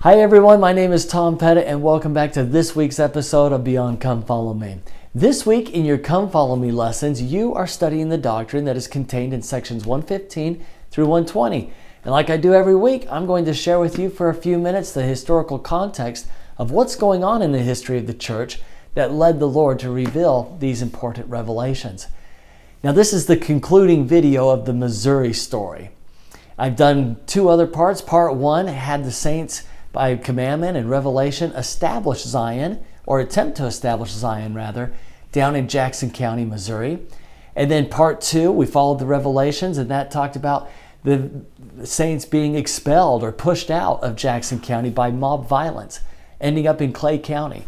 Hi everyone, my name is Tom Pettit and welcome back to this week's episode of Beyond Come Follow Me. This week in your Come Follow Me lessons, you are studying the doctrine that is contained in sections 115 through 120. And like I do every week, I'm going to share with you for a few minutes the historical context of what's going on in the history of the church that led the Lord to reveal these important revelations. Now this is the concluding video of the Missouri story. I've done two other parts. Part one had the saints by commandment and revelation establish Zion, or attempt to establish Zion rather, down in Jackson County, Missouri. And then part two, we followed the revelations, and that talked about the saints being expelled or pushed out of Jackson County by mob violence, ending up in Clay County.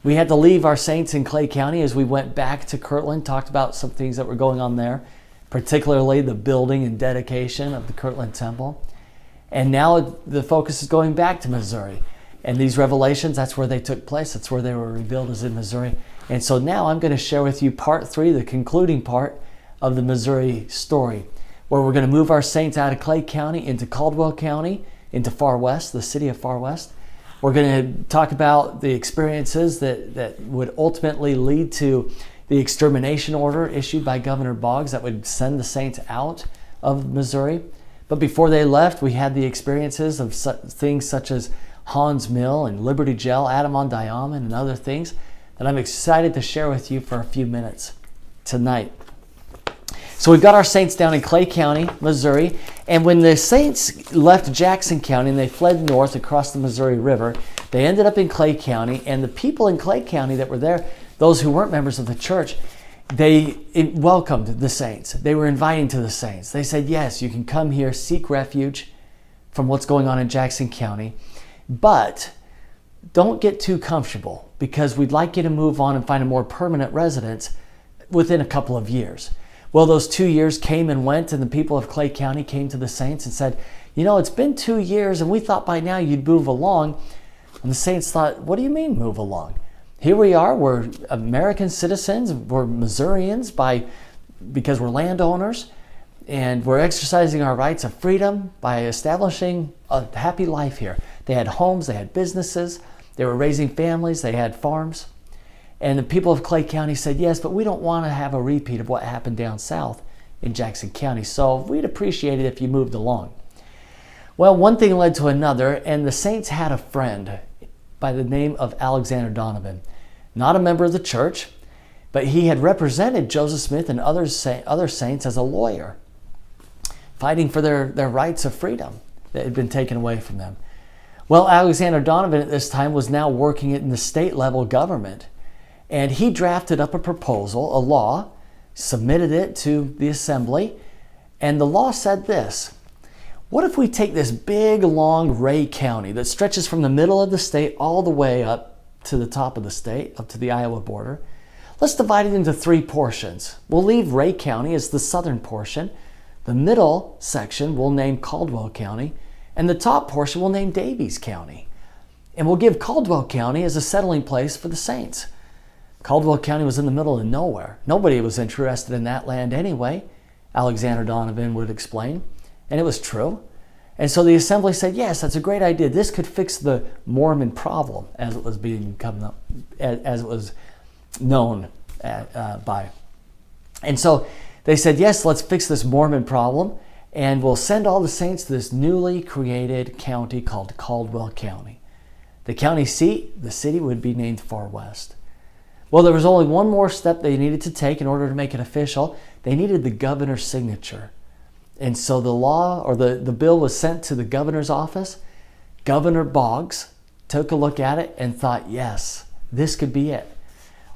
We had to leave our saints in Clay County as we went back to Kirtland, talked about some things that were going on there, particularly the building and dedication of the Kirtland Temple. And now the focus is going back to Missouri. And these revelations, that's where they took place. That's where they were revealed, is in Missouri. And so now I'm going to share with you part three, the concluding part of the Missouri story, where we're going to move our saints out of Clay County into Caldwell County, into Far West, the city of Far West. We're going to talk about the experiences that would ultimately lead to the Extermination Order issued by Governor Boggs that would send the saints out of Missouri. But before they left, we had the experiences of things such as Haun's Mill and Liberty Jail, Adam on Diamond, and other things that I'm excited to share with you for a few minutes tonight. So we've got our saints down in Clay County, Missouri, and when the saints left Jackson County and they fled north across the Missouri River, they ended up in Clay County, and the people in Clay County that were there, those who weren't members of the church, they welcomed the saints. They were inviting to the saints. They said, yes, you can come here, seek refuge from what's going on in Jackson County, but don't get too comfortable because we'd like you to move on and find a more permanent residence within a couple of years. Well, those 2 years came and went, and the people of Clay County came to the saints and said, you know, it's been 2 years and we thought by now you'd move along. And the saints thought, what do you mean move along? Here we are, we're American citizens, we're Missourians because we're landowners, and we're exercising our rights of freedom by establishing a happy life here. They had homes, they had businesses, they were raising families, they had farms. And the people of Clay County said, yes, but we don't want to have a repeat of what happened down south in Jackson County, so we'd appreciate it if you moved along. Well, one thing led to another, and the saints had a friend by the name of Alexander Donovan. Not a member of the church, but he had represented Joseph Smith and other saints as a lawyer, fighting for their rights of freedom that had been taken away from them. Well, Alexander Donovan at this time was now working in the state level government, and he drafted up a proposal, a law, submitted it to the assembly, and the law said this: what if we take this big, long Ray County that stretches from the middle of the state all the way up to the top of the state, up to the Iowa border. Let's divide it into three portions. We'll leave Ray County as the southern portion. The middle section we'll name Caldwell County, and the top portion we'll name Daviess County. And we'll give Caldwell County as a settling place for the saints. Caldwell County was in the middle of nowhere. Nobody was interested in that land anyway, Alexander Donovan would explain, and it was true. And so the assembly said, yes, that's a great idea. This could fix the Mormon problem, as it was as it was known by. And so they said, yes, let's fix this Mormon problem, and we'll send all the saints to this newly created county called Caldwell County. The county seat, the city, would be named Far West. Well, there was only one more step they needed to take in order to make it official. They needed the governor's signature. And so the law, or the bill, was sent to the governor's office. Governor Boggs took a look at it and thought, yes, this could be it.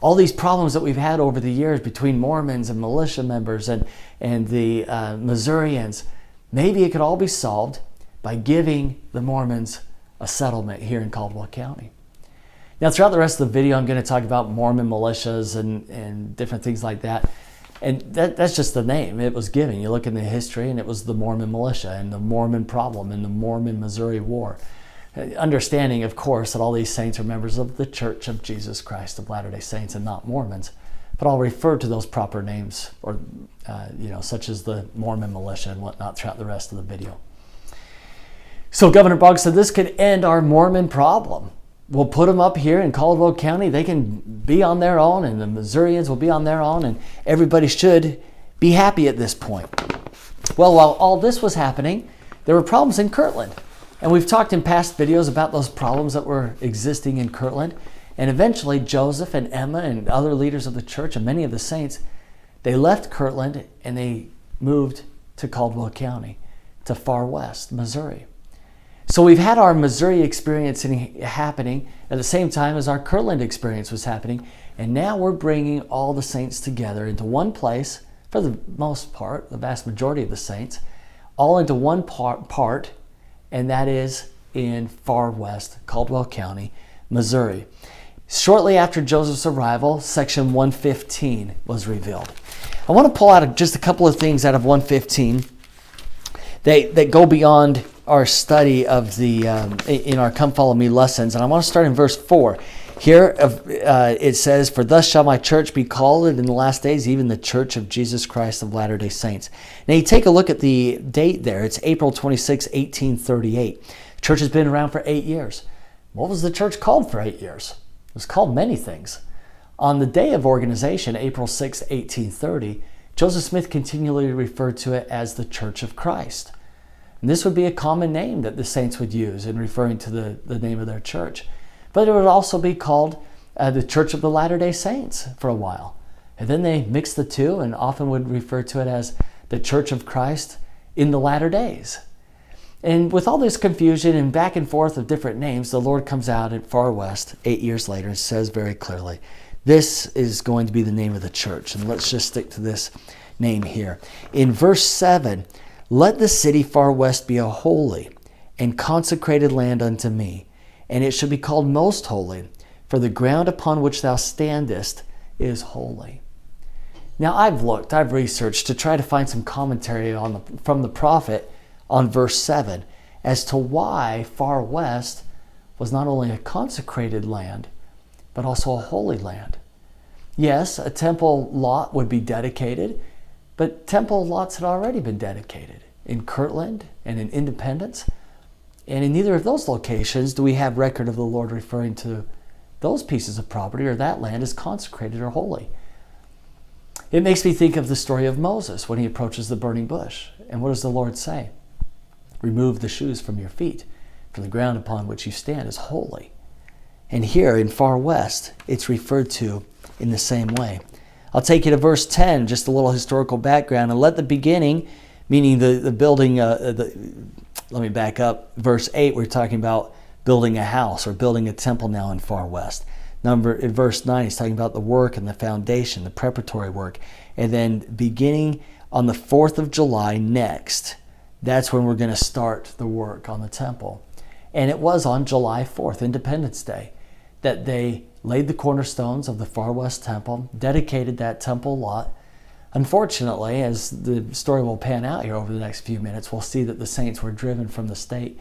All these problems that we've had over the years between Mormons and militia members and the Missourians, maybe it could all be solved by giving the Mormons a settlement here in Caldwell County. Now, throughout the rest of the video, I'm going to talk about Mormon militias and different things like that. And that's just the name it was given. You look in the history, and it was the Mormon Militia and the Mormon problem and the Mormon Missouri War. Understanding, of course, that all these saints are members of the Church of Jesus Christ of Latter-day Saints and not Mormons. But I'll refer to those proper names, or such as the Mormon Militia and whatnot, throughout the rest of the video. So Governor Boggs said this could end our Mormon problem. We'll put them up here in Caldwell County. They can be on their own, and the Missourians will be on their own, and everybody should be happy at this point. Well, while all this was happening, there were problems in Kirtland. And we've talked in past videos about those problems that were existing in Kirtland. And eventually Joseph and Emma and other leaders of the church and many of the saints, they left Kirtland and they moved to Caldwell County, to far west Missouri. So we've had our Missouri experience happening at the same time as our Kirtland experience was happening. And now we're bringing all the saints together into one place, for the most part, the vast majority of the saints, all into one part, and that is in far west Caldwell County, Missouri. Shortly after Joseph's arrival, section 115 was revealed. I want to pull out just a couple of things out of 115 that go beyond our study of the in our Come Follow Me lessons, and I want to start in verse 4. Here it says, "For thus shall my church be called in the last days, even the Church of Jesus Christ of Latter-day Saints." Now you take a look at the date there. It's April 26, 1838. The church has been around for 8 years. What was the church called for 8 years? It was called many things. On the day of organization, April 6, 1830, Joseph Smith continually referred to it as the Church of Christ. And this would be a common name that the saints would use in referring to the name of their church. But it would also be called the Church of the Latter-day Saints for a while. And then they mixed the two and often would refer to it as the Church of Christ in the latter days. And with all this confusion and back and forth of different names, the Lord comes out at far west 8 years later and says very clearly, this is going to be the name of the church. And let's just stick to this name here. In verse 7, "Let the city far west be a holy and consecrated land unto me, and it shall be called most holy, for the ground upon which thou standest is holy." Now I've researched to try to find some commentary from the prophet on verse 7 as to why far west was not only a consecrated land, but also a holy land. Yes, a temple lot would be dedicated, but temple lots had already been dedicated in Kirtland and in Independence. And in neither of those locations do we have record of the Lord referring to those pieces of property or that land as consecrated or holy. It makes me think of the story of Moses when he approaches the burning bush. And what does the Lord say? "Remove the shoes from your feet, for the ground upon which you stand is holy." And here in far west, it's referred to in the same way. I'll take you to verse 10, just a little historical background. "And let the beginning," meaning the building, let me back up. Verse 8, we're talking about building a house or building a temple now in far west. In verse 9, he's talking about the work and the foundation, the preparatory work. And then beginning on the 4th of July next, that's when we're going to start the work on the temple. And it was on July 4th, Independence Day, that they laid the cornerstones of the far west temple, dedicated that temple lot. Unfortunately, as the story will pan out here over the next few minutes, we'll see that the saints were driven from the state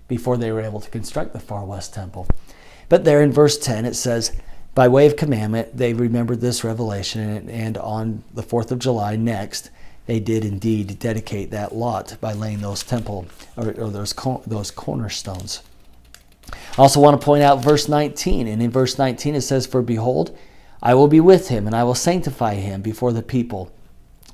before they were able to construct the far west temple. But there in verse 10 it says, "By way of commandment, they remembered this revelation, and on the 4th of July next, they did indeed dedicate that lot by laying those temple or those cornerstones." I also want to point out verse 19. And in verse 19 it says, "For behold, I will be with him, and I will sanctify him before the people.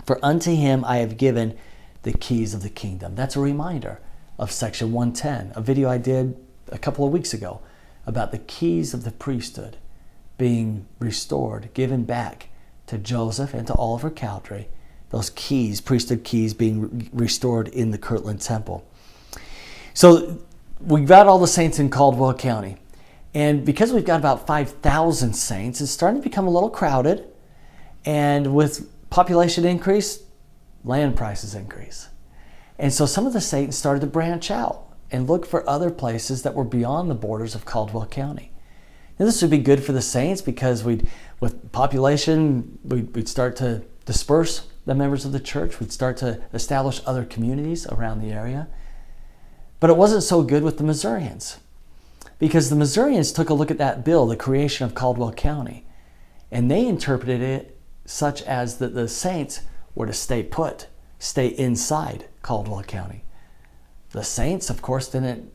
For unto him I have given the keys of the kingdom." That's a reminder of section 110, a video I did a couple of weeks ago about the keys of the priesthood being restored, given back to Joseph and to Oliver Cowdery. Those keys, priesthood keys, being restored in the Kirtland Temple. So we've got all the saints in Caldwell County. And because we've got about 5,000 saints, it's starting to become a little crowded. And with population increase, land prices increase. And so some of the saints started to branch out and look for other places that were beyond the borders of Caldwell County. Now this would be good for the saints because with population, we'd start to disperse the members of the church. We'd start to establish other communities around the area. But it wasn't so good with the Missourians, because the Missourians took a look at that bill, the creation of Caldwell County, and they interpreted it such as that the saints were to stay put, stay inside Caldwell County. The saints, of course, didn't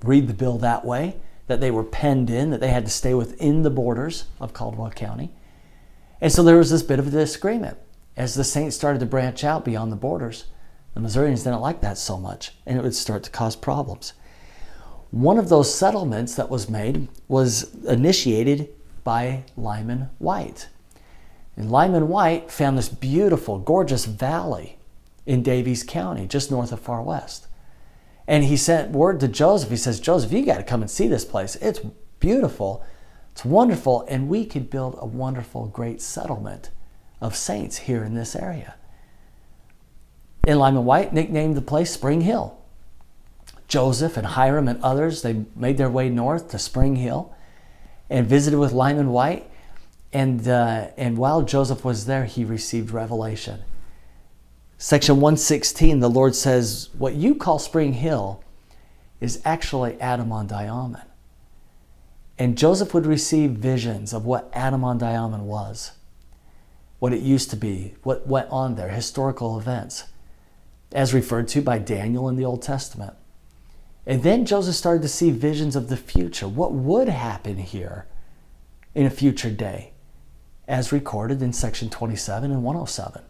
read the bill that way, that they were penned in, that they had to stay within the borders of Caldwell County. And so there was this bit of a disagreement. As the saints started to branch out beyond the borders, the Missourians didn't like that so much, and it would start to cause problems. One of those settlements that was made was initiated by Lyman Wight. And Lyman Wight found this beautiful, gorgeous valley in Daviess County, just north of Far West. And he sent word to Joseph. He says, Joseph, you got to come and see this place. It's beautiful. It's wonderful. And we could build a wonderful, great settlement of saints here in this area. And Lyman Wight nicknamed the place Spring Hill. Joseph and Hiram and others, they made their way north to Spring Hill and visited with Lyman Wight. And while Joseph was there, he received revelation. Section 116, the Lord says, what you call Spring Hill is actually Adam-on-Diamond. And Joseph would receive visions of what Adam-on-Diamond was, what it used to be, what went on there, historical events, as referred to by Daniel in the Old Testament. And then Joseph started to see visions of the future, what would happen here in a future day, as recorded in section 27 and 107.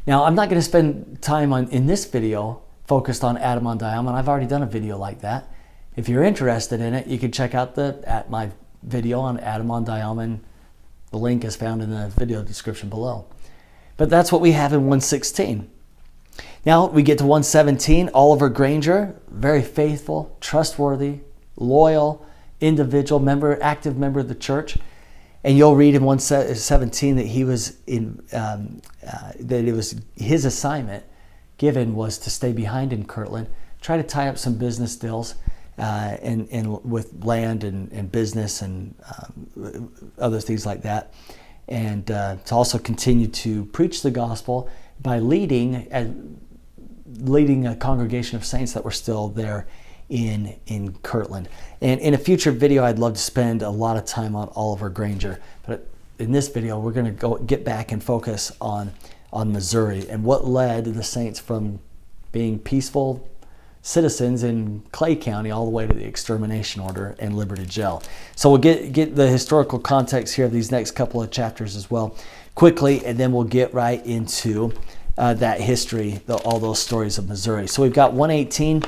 Now, I'm not going to spend time in this video focused on Adam-on-Diamond. I've already done a video like that. If you're interested in it, you can check out my video on Adam-on-Diamond. The link is found in the video description below. But that's what we have in 116. Now we get to 117. Oliver Granger, very faithful, trustworthy, loyal individual, active member of the church. And you'll read in 117 that he was that it was his assignment given was to stay behind in Kirtland, try to tie up some business deals and with land and business and other things like that, and to also continue to preach the gospel by leading a congregation of saints that were still there in Kirtland. And in a future video, I'd love to spend a lot of time on Oliver Granger, but in this video, we're going to get back and focus on Missouri and what led the saints from being peaceful citizens in Clay County all the way to the Extermination Order and Liberty Jail. So we'll get the historical context here of these next couple of chapters as well quickly, and then we'll get right into that history, all those stories of Missouri. So we've got 118.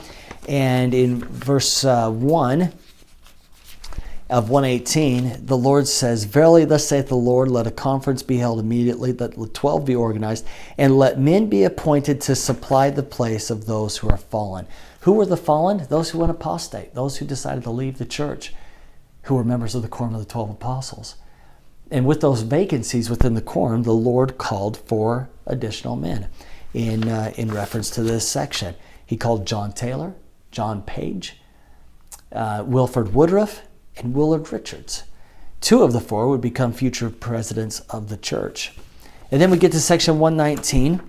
And in verse 1 of 118, the Lord says, verily thus saith the Lord, let a conference be held immediately, let 12 be organized, and let men be appointed to supply the place of those who are fallen. Who were the fallen? Those who went apostate, those who decided to leave the church, who were members of the quorum of the 12 apostles. And with those vacancies within the quorum, the Lord called for additional men in reference to this section. He called John Taylor, John Page, Wilford Woodruff, and Willard Richards. 2 of the 4 would become future presidents of the church. And then we get to section 119.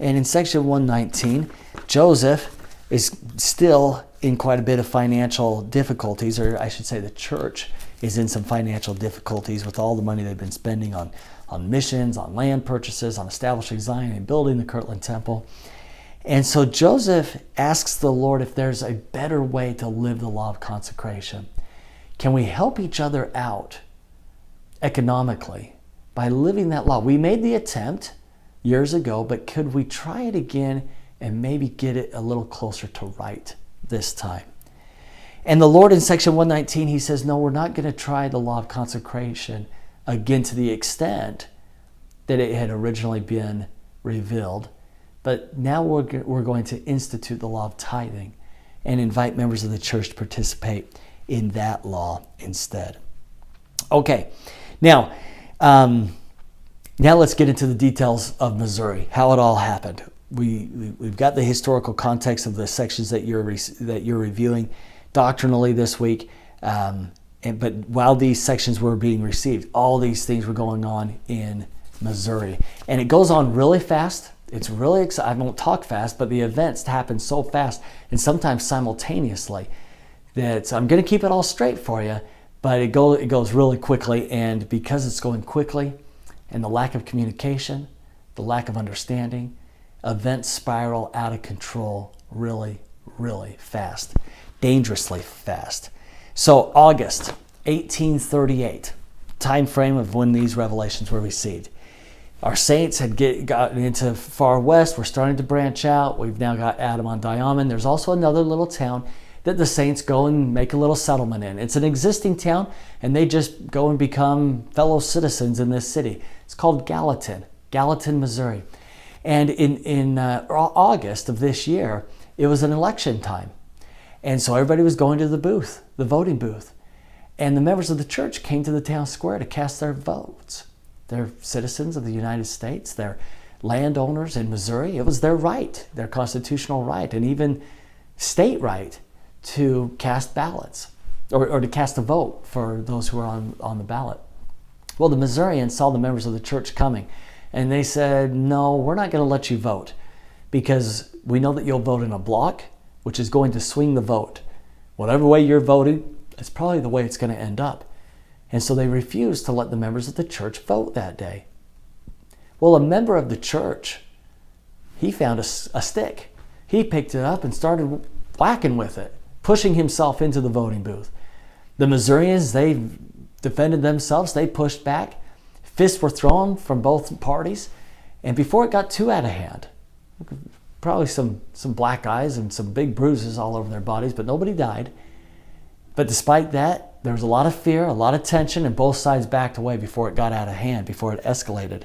And in section 119, Joseph is still in quite a bit of financial difficulties, or I should say the church is in some financial difficulties with all the money they've been spending on missions, on land purchases, on establishing Zion and building the Kirtland Temple. And so Joseph asks the Lord if there's a better way to live the law of consecration. Can we help each other out economically by living that law? We made the attempt years ago, but could we try it again and maybe get it a little closer to right this time? And the Lord in section 119, he says, no, we're not going to try the law of consecration again to the extent that it had originally been revealed. But now we're going to institute the law of tithing and invite members of the church to participate in that law instead. Okay, now let's get into the details of Missouri, how it all happened. We've got the historical context of the sections that you're reviewing doctrinally this week. But while these sections were being received, all these things were going on in Missouri. And it goes on really fast. It's really exciting. I won't talk fast, but the events happen so fast and sometimes simultaneously that I'm going to keep it all straight for you, but it goes really quickly. And because it's going quickly and the lack of communication, the lack of understanding, events spiral out of control really, really fast, dangerously fast. So August 1838, time frame of when these revelations were received. Our saints had gotten into far west. We're starting to branch out. We've now got Adam on Diamond. There's also another little town that the saints go and make a little settlement in. It's an existing town, and they just go and become fellow citizens in this city. It's called Gallatin, Missouri. And in August of this year, it was an election time. And so everybody was going to the booth, the voting booth. And the members of the church came to the town square to cast their votes. They're citizens of the United States. They're landowners in Missouri. It was their right, their constitutional right, and even state right to cast ballots or to cast a vote for those who are on the ballot. Well, the Missourians saw the members of the church coming, and they said, no, we're not going to let you vote because we know that you'll vote in a block, which is going to swing the vote. Whatever way you're voting, it's probably the way it's going to end up. And so they refused to let the members of the church vote that day. Well, a member of the church, he found a stick. He picked it up and started whacking with it, pushing himself into the voting booth. The Missourians, they defended themselves. They pushed back. Fists were thrown from both parties. And before it got too out of hand, probably some black eyes and some big bruises all over their bodies, but nobody died. But despite that, there was a lot of fear, a lot of tension, and both sides backed away before it got out of hand, before it escalated.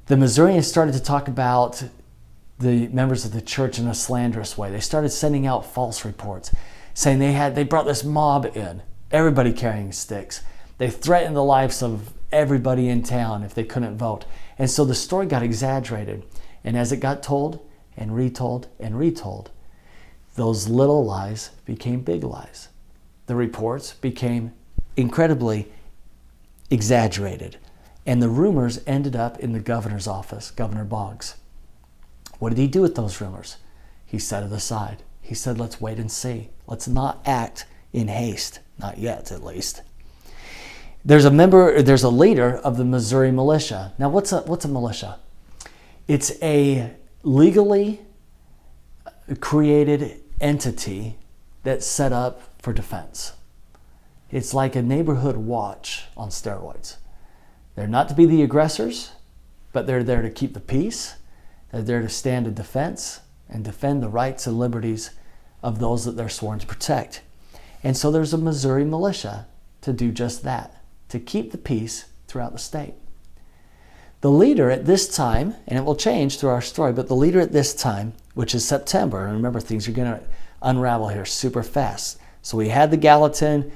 The Missourians started to talk about the members of the church in a slanderous way. They started sending out false reports, saying they brought this mob in, everybody carrying sticks. They threatened the lives of everybody in town if they couldn't vote. And so the story got exaggerated. And as it got told and retold and retold, those little lies became big lies. The reports became incredibly exaggerated. And the rumors ended up in the governor's office, Governor Boggs. What did he do with those rumors? He set it aside. He said, let's wait and see. Let's not act in haste. Not yet, at least. There's a leader of the Missouri Militia. Now, what's a militia? It's a legally created entity that's set up for defense. It's like a neighborhood watch on steroids. They're not to be the aggressors, but they're there to keep the peace. They're there to stand in defense and defend the rights and liberties of those that they're sworn to protect. And so there's a Missouri militia to do just that, to keep the peace throughout the state. The leader at this time, and it will change through our story, but the leader at this time, which is September, and remember things are going to unravel here super fast. So we had the Gallatin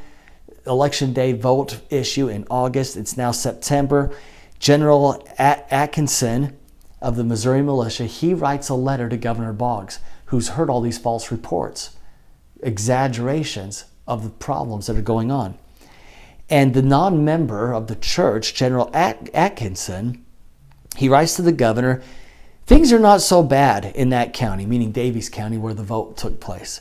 election day vote issue in August. It's now September. General Atkinson of the Missouri Militia, he writes a letter to Governor Boggs, who's heard all these false reports, exaggerations of the problems that are going on. And the non-member of the church, General Atkinson, he writes to the governor, things are not so bad in that county, meaning Daviess County where the vote took place.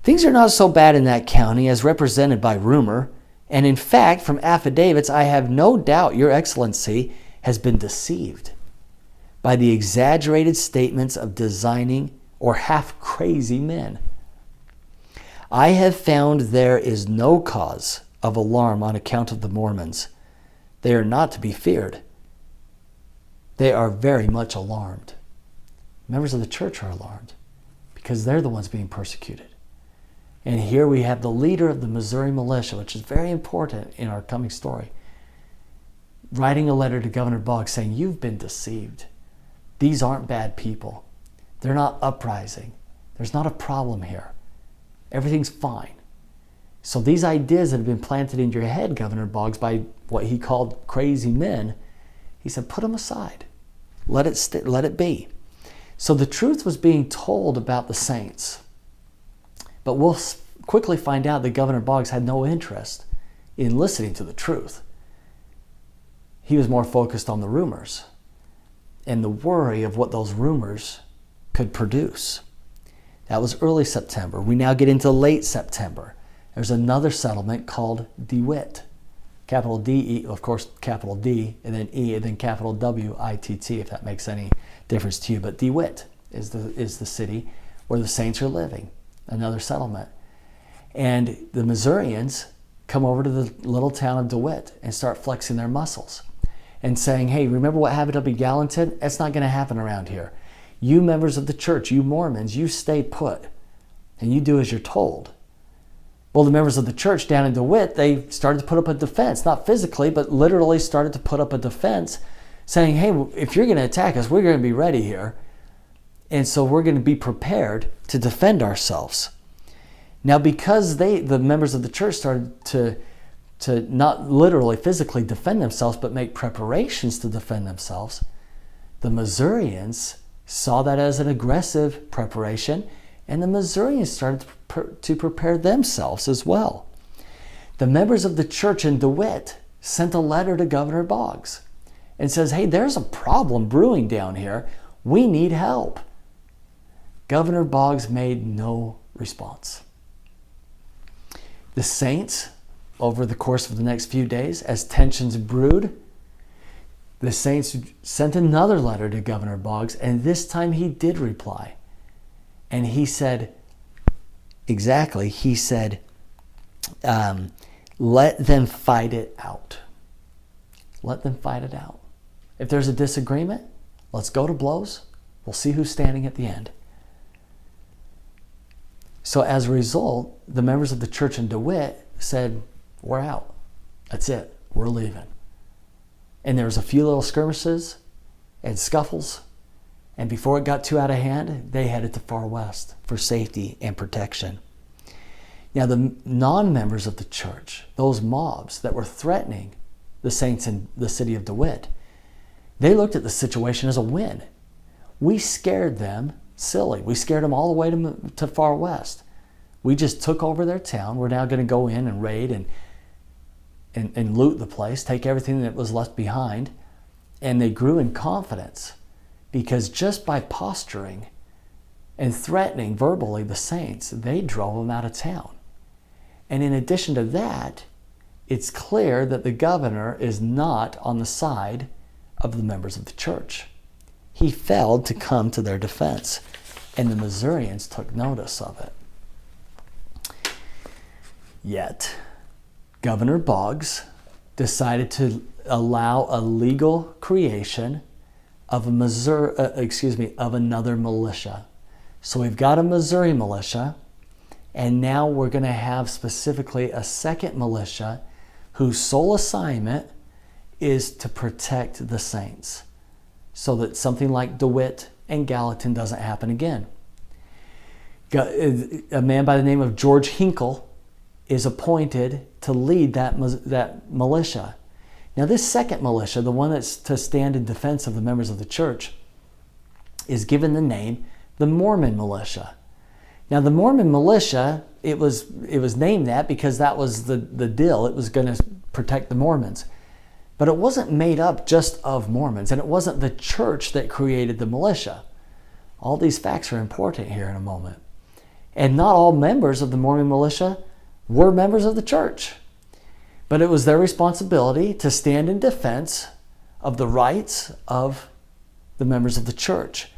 Things are not so bad in that county as represented by rumor, and in fact, from affidavits, I have no doubt Your Excellency has been deceived by the exaggerated statements of designing or half-crazy men. I have found there is no cause of alarm on account of the Mormons. They are not to be feared. They are very much alarmed. Members of the church are alarmed because they're the ones being persecuted. And here we have the leader of the Missouri Militia, which is very important in our coming story, writing a letter to Governor Boggs saying, you've been deceived. These aren't bad people. They're not uprising. There's not a problem here. Everything's fine. So these ideas that have been planted in your head, Governor Boggs, by what he called crazy men, he said, put them aside. Let it be. So the truth was being told about the saints. But we'll quickly find out that Governor Boggs had no interest in listening to the truth. He was more focused on the rumors and the worry of what those rumors could produce. That was early September. We now get into late September. There's another settlement called DeWitt. Capital D-E, of course, capital D, and then E, and then capital W-I-T-T, if that makes any difference to you, but DeWitt is the city where the saints are living, another settlement. And the Missourians come over to the little town of DeWitt and start flexing their muscles and saying, hey, remember what happened up in Gallatin? That's not going to happen around here. You members of the church, you Mormons, you stay put and you do as you're told. Well, the members of the church down in DeWitt, they started to put up a defense, not physically, but literally started to put up a defense saying, hey, if you're going to attack us, we're going to be ready here. And so we're going to be prepared to defend ourselves. Now, because the members of the church started to not literally physically defend themselves, but make preparations to defend themselves, the Missourians saw that as an aggressive preparation, and the Missourians started to prepare themselves as well. The members of the church in DeWitt sent a letter to Governor Boggs and says, hey, there's a problem brewing down here. We need help. Governor Boggs made no response. The saints, over the course of the next few days, as tensions brewed, the saints sent another letter to Governor Boggs, and this time he did reply. And he said, let them fight it out. Let them fight it out. If there's a disagreement, let's go to blows. We'll see who's standing at the end. So as a result, the members of the church in DeWitt said, we're out. That's it. We're leaving. And there was a few little skirmishes and scuffles. And before it got too out of hand, they headed to Far West for safety and protection. Now, the non-members of the church, those mobs that were threatening the saints in the city of DeWitt, they looked at the situation as a win. We scared them silly. We scared them all the way to Far West. We just took over their town. We're now going to go in and raid and loot the place, take everything that was left behind. And they grew in confidence because just by posturing and threatening verbally the saints, they drove them out of town. And in addition to that, it's clear that the governor is not on the side of the members of the church. He failed to come to their defense, and the Missourians took notice of it. Yet, Governor Boggs decided to allow a legal creation of another militia. So we've got a Missouri militia, and now we're going to have specifically a second militia whose sole assignment is to protect the saints, so that something like DeWitt and Gallatin doesn't happen again. A man by the name of George Hinkle is appointed to lead that militia. Now, this second militia, the one that's to stand in defense of the members of the church, is given the name the Mormon Militia. Now, the Mormon Militia, it was named that because that was the deal. It was going to protect the Mormons. But it wasn't made up just of Mormons, and it wasn't the church that created the militia. All these facts are important here in a moment. And not all members of the Mormon Militia were members of the church. But it was their responsibility to stand in defense of the rights of the members of the church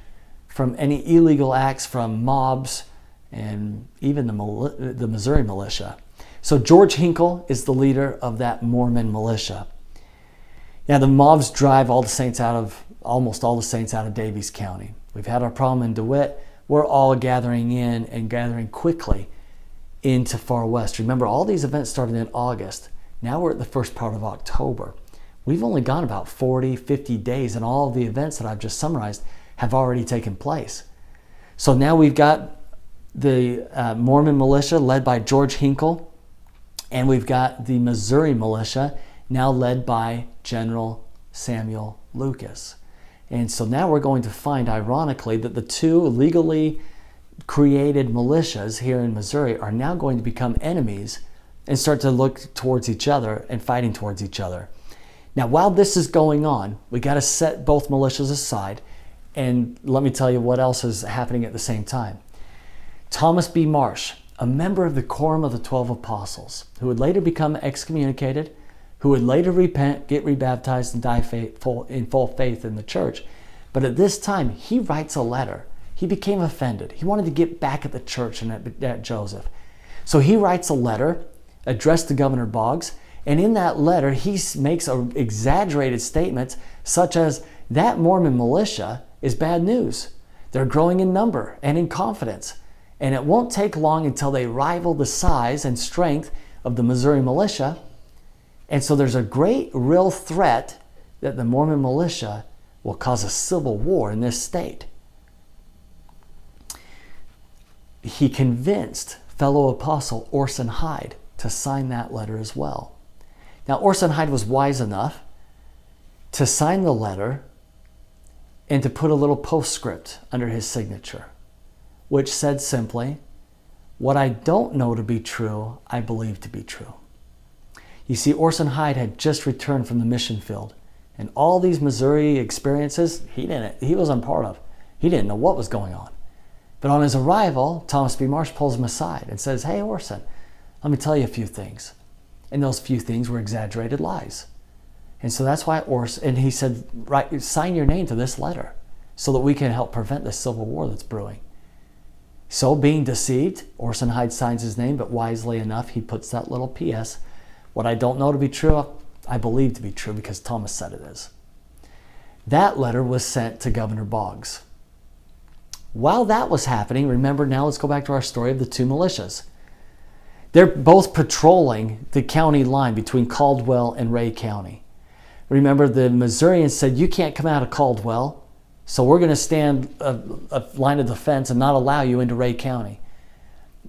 from any illegal acts from mobs and even the Missouri militia. So George Hinkle is the leader of that Mormon militia. Now, the mobs drive almost all the saints out of Daviess County. We've had our problem in DeWitt. We're all gathering in and gathering quickly into Far West. Remember, all these events started in August. Now we're at the first part of October. We've only gone about 40, 50 days, and all of the events that I've just summarized have already taken place. So now we've got the Mormon militia led by George Hinkle, and we've got the Missouri militia now led by General Samuel Lucas. And so now we're going to find, ironically, that the two legally created militias here in Missouri are now going to become enemies and start to look towards each other and fighting towards each other. Now, while this is going on, we got to set both militias aside, and let me tell you what else is happening at the same time. Thomas B. Marsh, a member of the Quorum of the 12 Apostles, who would later become excommunicated, who would later repent, get rebaptized, and die in full faith in the church. But at this time, he writes a letter. He became offended. He wanted to get back at the church and at Joseph. So he writes a letter addressed to Governor Boggs, and in that letter, he makes exaggerated statements such as, that Mormon militia is bad news. They're growing in number and in confidence, and it won't take long until they rival the size and strength of the Missouri militia. And so there's a great real threat that the Mormon militia will cause a civil war in this state. He convinced fellow apostle Orson Hyde to sign that letter as well. Now, Orson Hyde was wise enough to sign the letter and to put a little postscript under his signature, which said simply, what I don't know to be true, I believe to be true. You see, Orson Hyde had just returned from the mission field, and all these Missouri experiences, he wasn't part of. He didn't know what was going on. But on his arrival, Thomas B. Marsh pulls him aside and says, hey, Orson, let me tell you a few things. And those few things were exaggerated lies. And so that's why and he said, sign your name to this letter so that we can help prevent this civil war that's brewing. So being deceived, Orson Hyde signs his name, but wisely enough, he puts that little P.S. What I don't know to be true, I believe to be true because Thomas said it is. That letter was sent to Governor Boggs. While that was happening, remember, now let's go back to our story of the two militias. They're both patrolling the county line between Caldwell and Ray County. Remember, the Missourians said, you can't come out of Caldwell, so we're going to stand a line of defense and not allow you into Ray County.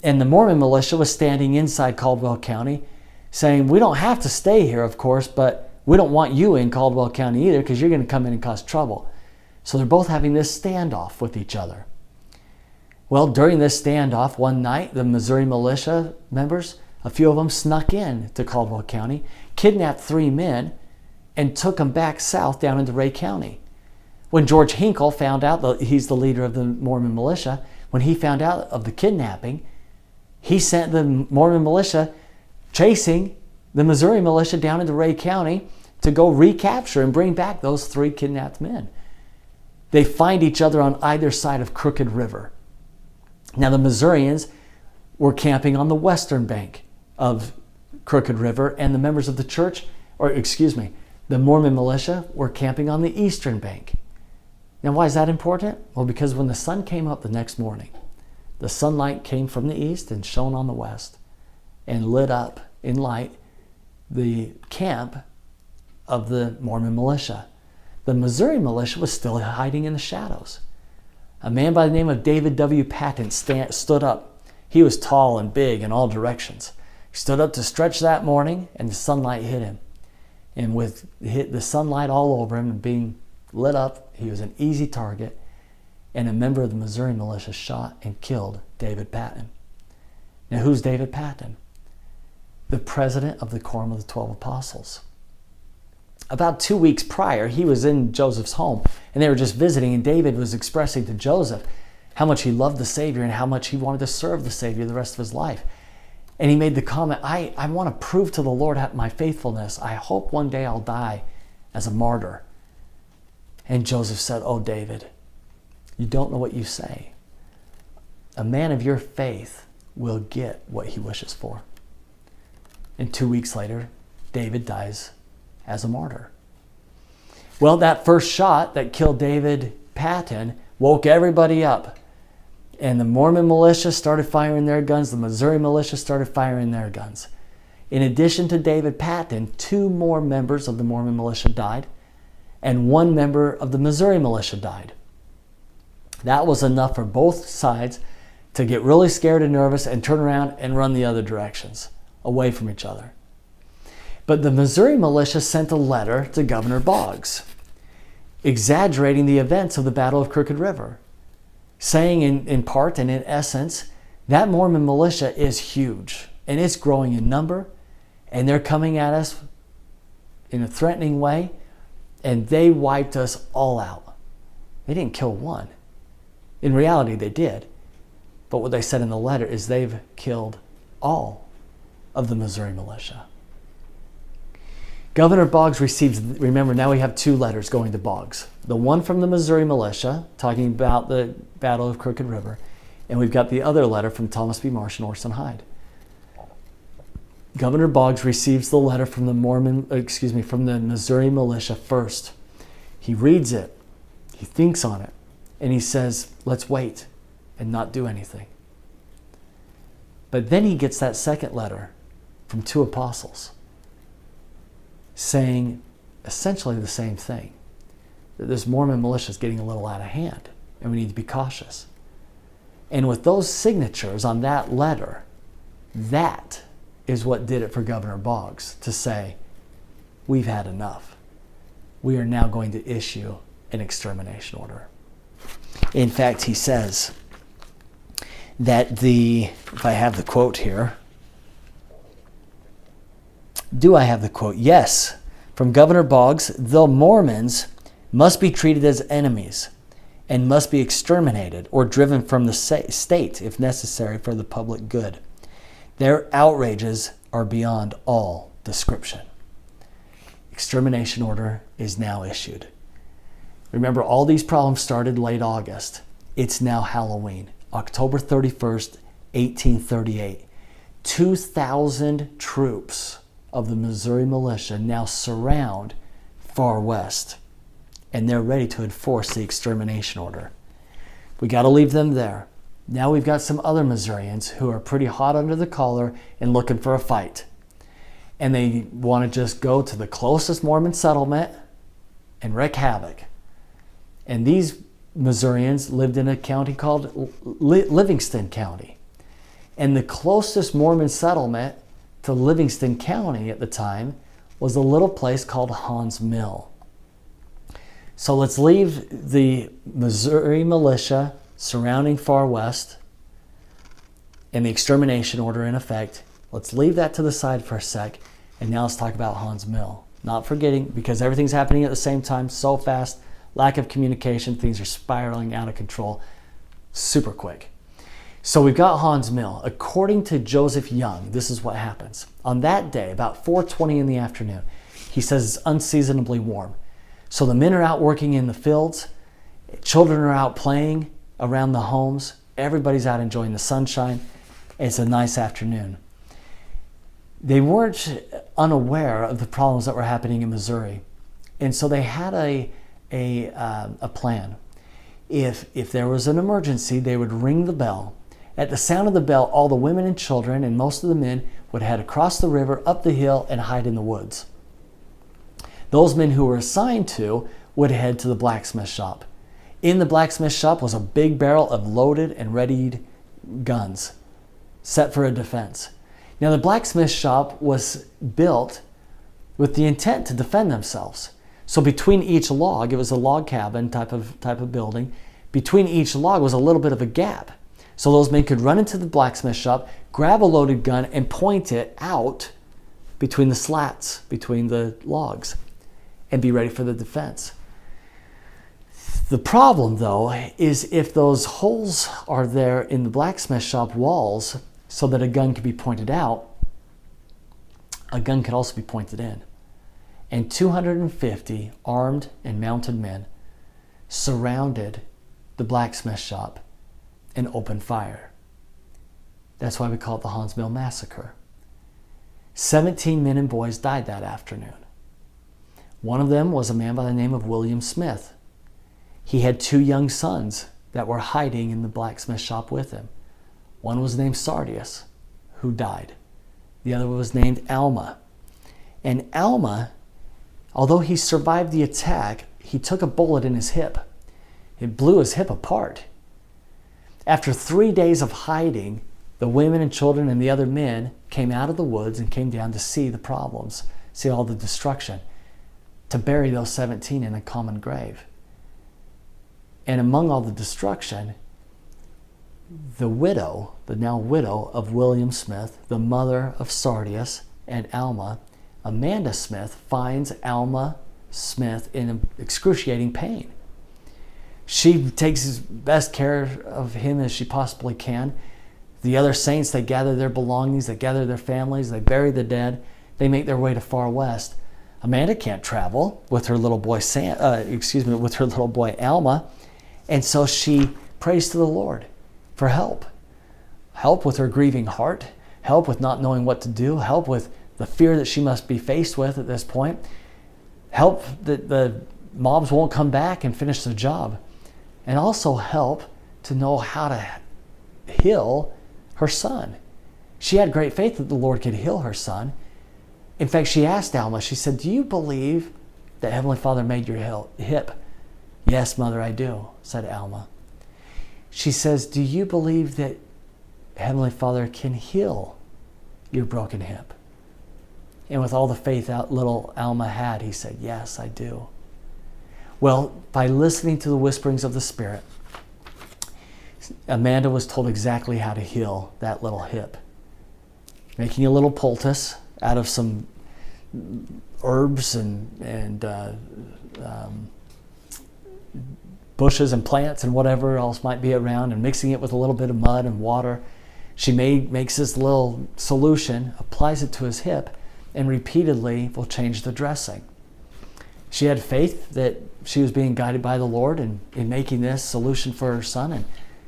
And the Mormon militia was standing inside Caldwell County saying, we don't have to stay here, of course, but we don't want you in Caldwell County either because you're going to come in and cause trouble. So they're both having this standoff with each other. Well, during this standoff one night, the Missouri militia members, a few of them snuck in to Caldwell County, kidnapped 3 men, and took them back south down into Ray County. When George Hinkle found out, that he's the leader of the Mormon militia, when he found out of the kidnapping, he sent the Mormon militia chasing the Missouri militia down into Ray County to go recapture and bring back those 3 kidnapped men. They find each other on either side of Crooked River. Now the Missourians were camping on the western bank of Crooked River, and the members of the church, the Mormon militia were camping on the eastern bank. Now why is that important? Well, because when the sun came up the next morning, the sunlight came from the east and shone on the west and lit up in light the camp of the Mormon militia. The Missouri militia was still hiding in the shadows. A man by the name of David W. Patton stood up. He was tall and big in all directions. He stood up to stretch that morning, and the sunlight hit him. And with the sunlight all over him and being lit up, he was an easy target, and a member of the Missouri militia shot and killed David Patton. Now, who's David Patton? The president of the Quorum of the 12 Apostles. About 2 weeks prior, he was in Joseph's home, and they were just visiting, and David was expressing to Joseph how much he loved the Savior and how much he wanted to serve the Savior the rest of his life. And he made the comment, I want to prove to the Lord my faithfulness. I hope one day I'll die as a martyr. And Joseph said, oh, David, you don't know what you say. A man of your faith will get what he wishes for. And 2 weeks later, David dies as a martyr. Well, that first shot that killed David Patton woke everybody up. And the Mormon militia started firing their guns. The Missouri militia started firing their guns. In addition to David Patton, 2 more members of the Mormon militia died, and 1 member of the Missouri militia died. That was enough for both sides to get really scared and nervous and turn around and run the other directions, away from each other. But the Missouri militia sent a letter to Governor Boggs, exaggerating the events of the Battle of Crooked River, saying in part and in essence, that Mormon militia is huge and it's growing in number, and they're coming at us in a threatening way, and they wiped us all out. They didn't kill 1. In reality, they did. But what they said in the letter is they've killed all of the Missouri militia. Governor Boggs receives, remember now we have 2 letters going to Boggs. The one from the Missouri Militia, talking about the Battle of Crooked River, and we've got the other letter from Thomas B. Marsh and Orson Hyde. Governor Boggs receives the letter from from the Missouri Militia first. He reads it, he thinks on it, and he says, let's wait and not do anything. But then he gets that second letter from 2 apostles saying essentially the same thing. That this Mormon militia is getting a little out of hand and we need to be cautious. And with those signatures on that letter, that is what did it for Governor Boggs to say, we've had enough. We are now going to issue an extermination order. In fact, he says that if I have the quote here, do I have the quote? Yes. From Governor Boggs, the Mormons must be treated as enemies and must be exterminated or driven from the state if necessary for the public good. Their outrages are beyond all description. Extermination order is now issued. Remember, all these problems started late August. It's now Halloween, October 31st, 1838. 2,000 troops of the Missouri Militia now surround Far West, and they're ready to enforce the extermination order. We got to leave them there. Now we've got some other Missourians who are pretty hot under the collar and looking for a fight. And they want to just go to the closest Mormon settlement and wreak havoc. And these Missourians lived in a county called Livingston County. And the closest Mormon settlement to Livingston County at the time was a little place called Haun's Mill. So let's leave the Missouri Militia surrounding Far West and the extermination order in effect. Let's leave that to the side for a sec, and now let's talk about Haun's Mill. Not forgetting, because everything's happening at the same time so fast, lack of communication, things are spiraling out of control super quick. So we've got Haun's Mill. According to Joseph Young, this is what happens. On that day, about 4:20 in the afternoon, he says it's unseasonably warm. So the men are out working in the fields, children are out playing around the homes, everybody's out enjoying the sunshine. It's a nice afternoon. They weren't unaware of the problems that were happening in Missouri. And so they had a plan. If there was an emergency, they would ring the bell. At the sound of the bell, all the women and children and most of the men would head across the river, up the hill, and hide in the woods. Those men who were assigned to would head to the blacksmith shop. In the blacksmith shop was a big barrel of loaded and readied guns set for a defense. Now the blacksmith shop was built with the intent to defend themselves. So between each log, it was a log cabin type of building, between each log was a little bit of a gap. So those men could run into the blacksmith shop, grab a loaded gun, and point it out between the slats, between the logs, and be ready for the defense. The problem, though, is if those holes are there in the blacksmith shop walls so that a gun can be pointed out, a gun could also be pointed in. And 250 armed and mounted men surrounded the blacksmith shop and opened fire. That's why we call it the Haun's Mill Massacre. 17 men and boys died that afternoon. One of them was a man by the name of William Smith. He had 2 young sons that were hiding in the blacksmith shop with him. One was named Sardius, who died. The other was named Alma. And Alma, although he survived the attack, he took a bullet in his hip. It blew his hip apart. After 3 days of hiding, the women and children and the other men came out of the woods and came down to see the problems, see all the destruction, to bury those 17 in a common grave. And among all the destruction, the widow, the now widow of William Smith, the mother of Sardius and Alma, Amanda Smith, finds Alma Smith in excruciating pain. She takes his best care of him as she possibly can. The other saints, they gather their belongings, they gather their families, they bury the dead, they make their way to Far West. Amanda can't travel with her little boy with her little boy Alma. And so she prays to the Lord for help. Help with her grieving heart, help with not knowing what to do, help with the fear that she must be faced with at this point, help that the mobs won't come back and finish the job, and also help to know how to heal her son. She had great faith that the Lord could heal her son. In fact, she asked Alma, she said, "Do you believe that Heavenly Father made your hip?" "Yes, Mother, I do," said Alma. She says, "Do you believe that Heavenly Father can heal your broken hip?" And with all the faith little Alma had, he said, "Yes, I do." Well, by listening to the whisperings of the Spirit, Amanda was told exactly how to heal that little hip. Making a little poultice out of some herbs and bushes and plants and whatever else might be around, and mixing it with a little bit of mud and water. She makes this little solution, applies it to his hip, and repeatedly will change the dressing. She had faith that she was being guided by the Lord in making this solution for her son,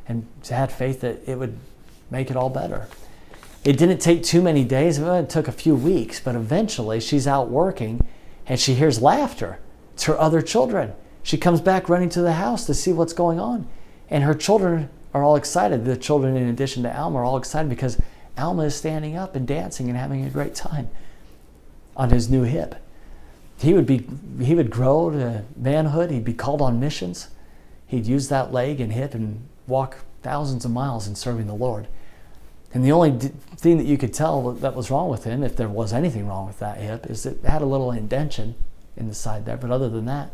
and had faith that it would make it all better. It didn't take too many days. It took a few weeks, but eventually she's out working and she hears laughter. It's her other children. She comes back running to the house to see what's going on. And her children are all excited. The children, in addition to Alma, are all excited because Alma is standing up and dancing and having a great time on his new hip. He would grow to manhood. He'd be called on missions. He'd use that leg and hip and walk thousands of miles in serving the Lord. And the only thing that you could tell that was wrong with him, if there was anything wrong with that hip, is it had a little indentation in the side there. But other than that,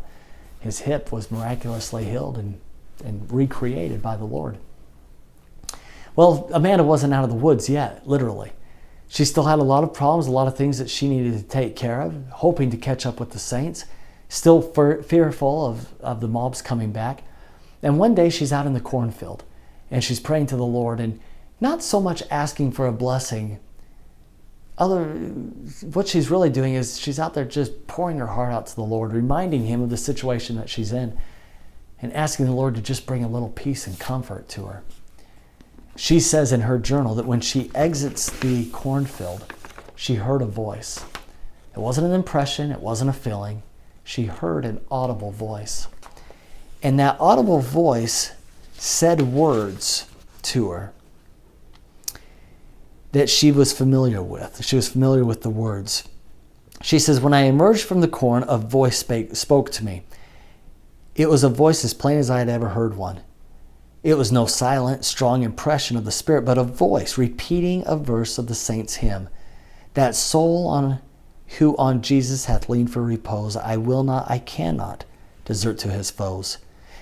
his hip was miraculously healed and recreated by the Lord. Well, Amanda wasn't out of the woods yet, literally. She still had a lot of problems, a lot of things that she needed to take care of, hoping to catch up with the saints, still fearful of the mobs coming back. And one day she's out in the cornfield and she's praying to the Lord, and not so much asking for a blessing. What she's really doing is she's out there just pouring her heart out to the Lord, reminding him of the situation that she's in, and asking the Lord to just bring a little peace and comfort to her. She says in her journal that when she exits the cornfield, she heard a voice. It wasn't an impression, it wasn't a feeling. She heard an audible voice. And that audible voice said words to her that she was familiar with. She was familiar with the words. She says, "When I emerged from the corn, a voice spoke to me. It was a voice as plain as I had ever heard one. It was no silent, strong impression of the Spirit, but a voice repeating a verse of the saints' hymn. That soul who on Jesus hath leaned for repose, I will not, I cannot desert to his foes.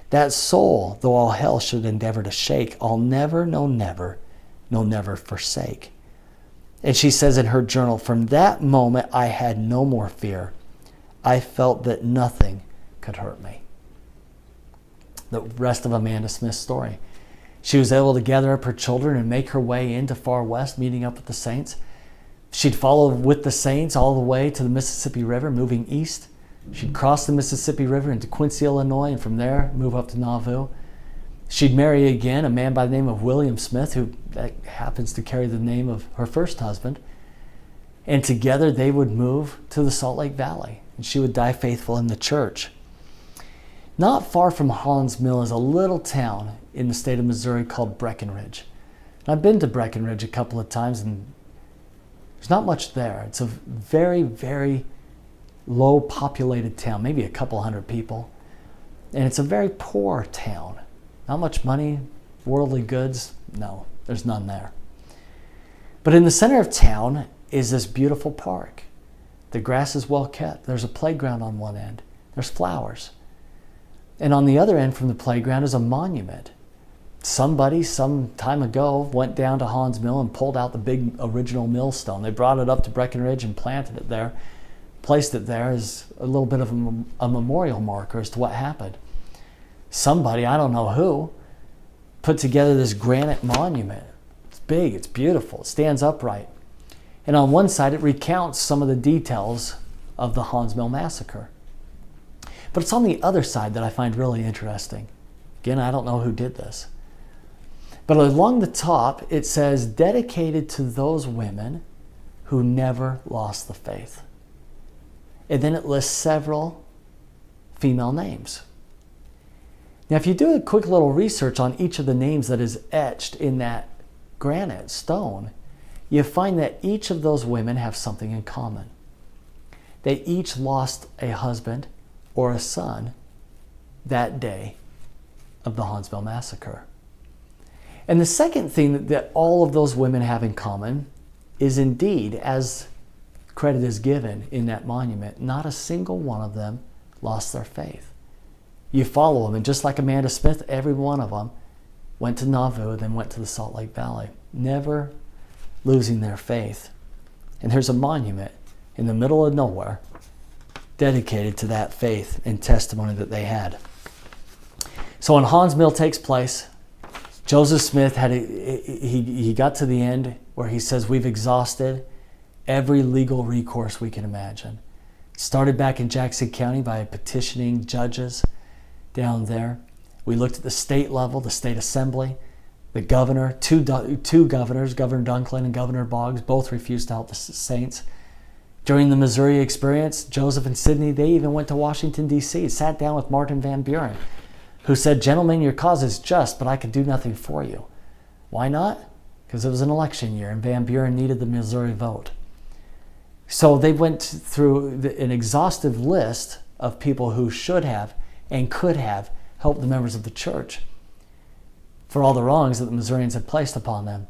That soul, though all hell should endeavor to shake, I'll never, no never, no never forsake." And she says in her journal, "From that moment I had no more fear. I felt that nothing could hurt me." The rest of Amanda Smith's story. She was able to gather up her children and make her way into Far West, meeting up with the saints. She'd follow with the saints all the way to the Mississippi River, moving east. She'd cross the Mississippi River into Quincy, Illinois, and from there move up to Nauvoo. She'd marry again a man by the name of William Smith, who happens to carry the name of her first husband. And together they would move to the Salt Lake Valley, and she would die faithful in the church. Not far from Haun's Mill is a little town in the state of Missouri called Breckenridge. And I've been to Breckenridge a couple of times, and there's not much there. It's a very, very low populated town, maybe a couple hundred people. And it's a very poor town. Not much money, worldly goods, no, there's none there. But in the center of town is this beautiful park. The grass is well kept. There's a playground on one end. There's flowers. And on the other end from the playground is a monument. Somebody some time ago went down to Haun's Mill and pulled out the big original millstone. They brought it up to Breckenridge and planted it there, placed it there as a little bit of a memorial marker as to what happened. Somebody, I don't know who, put together this granite monument. It's big, it's beautiful, it stands upright. And on one side it recounts some of the details of the Haun's Mill massacre. But it's on the other side that I find really interesting. Again, I don't know who did this. But along the top, it says, dedicated to those women who never lost the faith. And then it lists several female names. Now, if you do a quick little research on each of the names that is etched in that granite stone, you find that each of those women have something in common. They each lost a husband or a son that day of the Haun's Mill massacre. And the second thing that all of those women have in common is indeed, as credit is given in that monument, not a single one of them lost their faith. You follow them, and just like Amanda Smith, every one of them went to Nauvoo, then went to the Salt Lake Valley, never losing their faith. And there's a monument in the middle of nowhere dedicated to that faith and testimony that they had. So when Haun's Mill takes place, Joseph Smith he got to the end where he says, we've exhausted every legal recourse we can imagine. It started back in Jackson County by petitioning judges down there. We looked at the state level, the state assembly, the governor, two governors, Governor Dunklin and Governor Boggs, both refused to help the saints. During the Missouri experience, Joseph and Sidney, they even went to Washington, D.C., sat down with Martin Van Buren, who said, gentlemen, your cause is just, but I can do nothing for you. Why not? Because it was an election year and Van Buren needed the Missouri vote. So they went through an exhaustive list of people who should have and could have helped the members of the church for all the wrongs that the Missourians had placed upon them.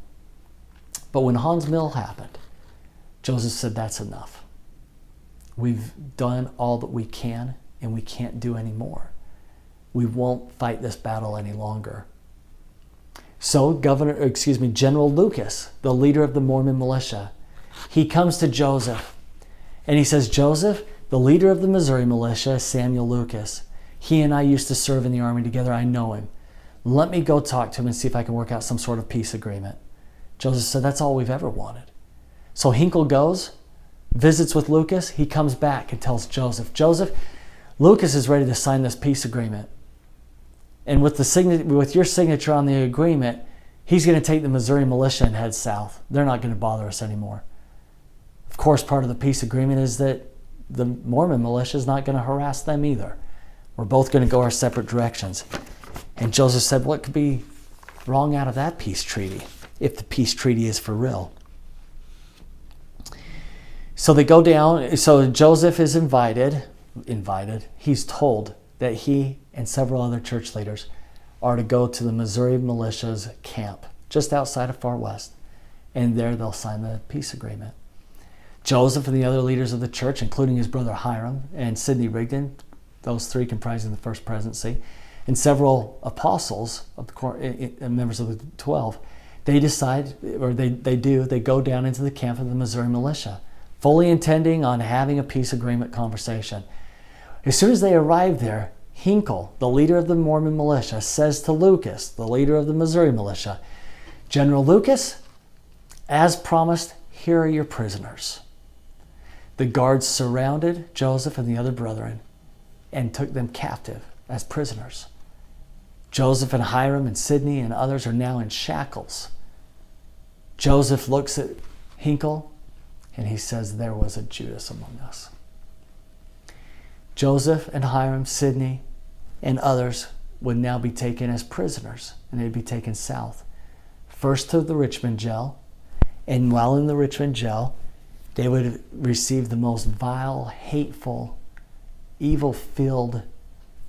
But when Haun's Mill happened, Joseph said, that's enough. We've done all that we can, and we can't do any more. We won't fight this battle any longer. So General Lucas, the leader of the Mormon Militia, he comes to Joseph and he says, Joseph, the leader of the Missouri Militia, Samuel Lucas, he and I used to serve in the army together. I know him. Let me go talk to him and see if I can work out some sort of peace agreement. Joseph said, that's all we've ever wanted. So Hinkle goes, visits with Lucas. He comes back and tells Joseph, Lucas is ready to sign this peace agreement. And with your signature on the agreement, he's going to take the Missouri Militia and head south. They're not going to bother us anymore. Of course, part of the peace agreement is that the Mormon Militia is not going to harass them either. We're both going to go our separate directions. And Joseph said, what could be wrong out of that peace treaty if the peace treaty is for real? So they go down. So Joseph is invited. He's told that he and several other church leaders are to go to the Missouri Militia's camp just outside of Far West. And there they'll sign the peace agreement. Joseph and the other leaders of the church, including his brother Hiram and Sidney Rigdon, those three comprising the First Presidency, and several apostles, of the members of the 12, they go down into the camp of the Missouri Militia, fully intending on having a peace agreement conversation. As soon as they arrive there, Hinkle, the leader of the Mormon Militia, says to Lucas, the leader of the Missouri Militia, General Lucas, as promised, here are your prisoners. The guards surrounded Joseph and the other brethren and took them captive as prisoners. Joseph and Hiram and Sidney and others are now in shackles. Joseph looks at Hinkle and he says, there was a Judas among us. Joseph and Hiram, Sidney, and others would now be taken as prisoners, and they'd be taken south. First to the Richmond jail, and while in the Richmond jail, they would receive the most vile, hateful, evil-filled,